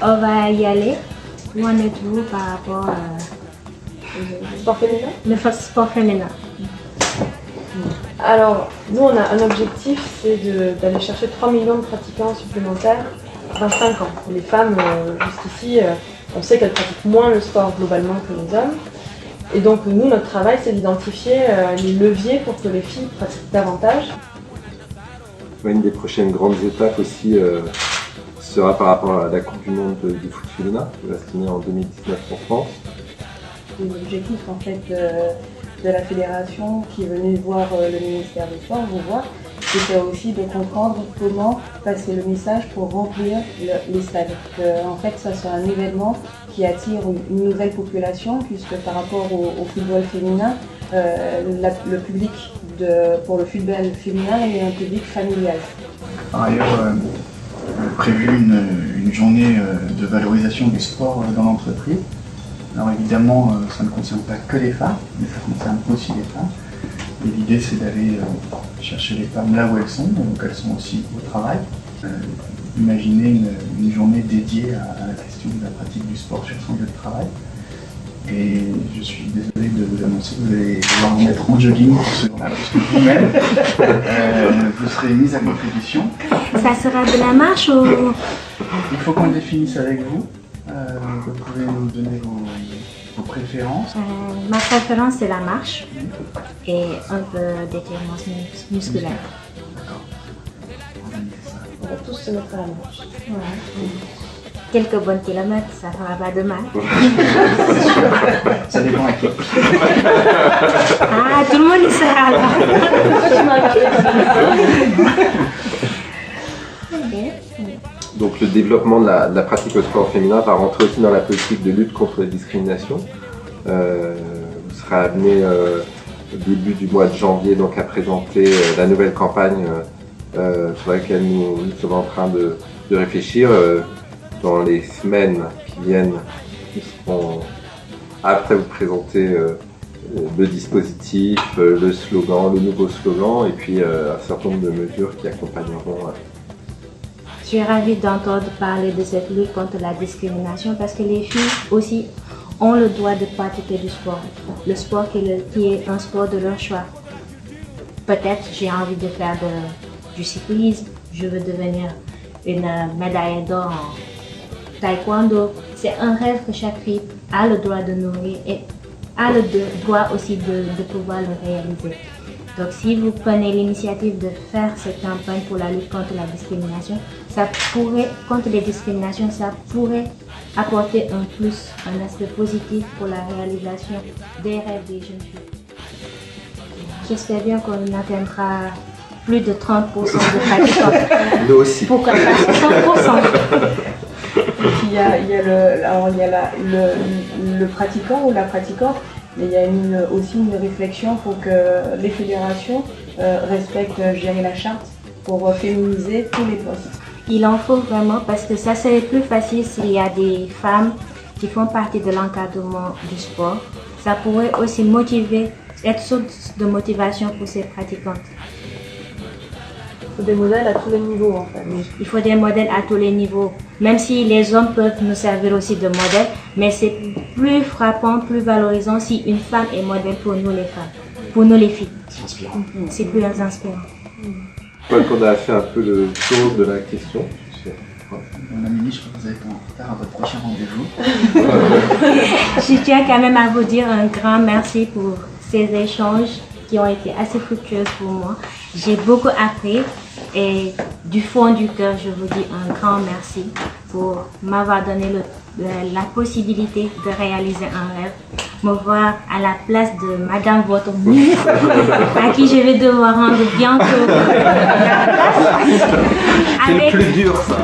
On va y aller. Où en êtes-vous par rapport au sport féminin? Le sport féminin. Alors, nous on a un objectif, c'est d'aller chercher 3 millions de pratiquants supplémentaires dans 5 ans. Les femmes, jusqu'ici, on sait qu'elles pratiquent moins le sport globalement que les hommes. Et donc nous, notre travail, c'est d'identifier les leviers pour que les filles pratiquent davantage. Une des prochaines grandes étapes aussi sera par rapport à la Coupe du Monde du foot féminin qui va se tenir en 2019 en France. L'objectif en fait de la fédération qui est venue voir le ministère du Sport, vous voir, c'était aussi de comprendre comment passer le message pour remplir les stades. En fait, ça soit un événement qui attire une nouvelle population, puisque par rapport au football féminin, le public pour le football féminin est un public familial. Par ailleurs, prévu une journée de valorisation du sport dans l'entreprise. Alors évidemment, ça ne concerne pas que les femmes, mais ça concerne aussi les femmes. Et l'idée, c'est d'aller chercher les femmes là où elles sont, donc elles sont aussi au travail. Imaginer une journée dédiée à la question de la pratique du sport sur son lieu de travail. Et je suis désolé de vous annoncer que vous allez devoir vous mettre en jogging pour ce jour-là, parce que vous-même, vous serez mise à contribution. Ça sera de la marche ou... Il faut qu'on le définisse avec vous. Vous pouvez nous donner vos préférences. Ma préférence, c'est la marche et un peu d'étirement musculaire. D'accord. On va tous se mettre à la marche. Ouais. Quelques bons kilomètres, ça fera pas de mal. Ça dépend à qui. Ah, tout le monde y sera là. Donc le développement de la pratique au sport féminin va rentrer aussi dans la politique de lutte contre les discriminations. Vous serez amené au début du mois de janvier donc, à présenter la nouvelle campagne sur laquelle nous sommes en train de réfléchir. Dans les semaines qui viennent, nous serons après vous présenter le dispositif, le slogan, le nouveau slogan et puis un certain nombre de mesures qui accompagneront. Je suis ravie d'entendre parler de cette lutte contre la discrimination parce que les filles aussi ont le droit de pratiquer du sport. Le sport qui est un sport de leur choix. Peut-être j'ai envie de faire du cyclisme, je veux devenir une médaille d'or en taekwondo. C'est un rêve que chaque fille a le droit de nourrir et a le droit aussi de pouvoir le réaliser. Donc si vous prenez l'initiative de faire cette campagne pour la lutte contre la discrimination, contre les discriminations, ça pourrait apporter un plus, un aspect positif pour la réalisation des rêves des jeunes filles. J'espère bien qu'on atteindra plus de 30% de pratiquants. Nous aussi. Pourquoi pas 60%? Il y a le pratiquant ou la pratiquante, mais il y a aussi une réflexion pour que les fédérations respectent la charte pour féminiser tous les postes. Il en faut vraiment parce que ça serait plus facile s'il y a des femmes qui font partie de l'encadrement du sport. Ça pourrait aussi être source de motivation pour ces pratiquantes. Il faut des modèles à tous les niveaux en fait. Il faut des modèles à tous les niveaux. Même si les hommes peuvent nous servir aussi de modèles, mais c'est plus frappant, plus valorisant si une femme est modèle pour nous les femmes, pour nous les filles. C'est plus inspirant. Je crois qu'on a fait un peu le tour de la question. Madame Mini, je crois que vous êtes en retard à votre prochain rendez-vous. Je tiens quand même à vous dire un grand merci pour ces échanges qui ont été assez fructueux pour moi. J'ai beaucoup appris et du fond du cœur, je vous dis un grand merci pour m'avoir donné la possibilité de réaliser un rêve, me voir à la place de Madame votre ministre, à qui je vais devoir rendre bientôt la place. C'est le plus dur ça.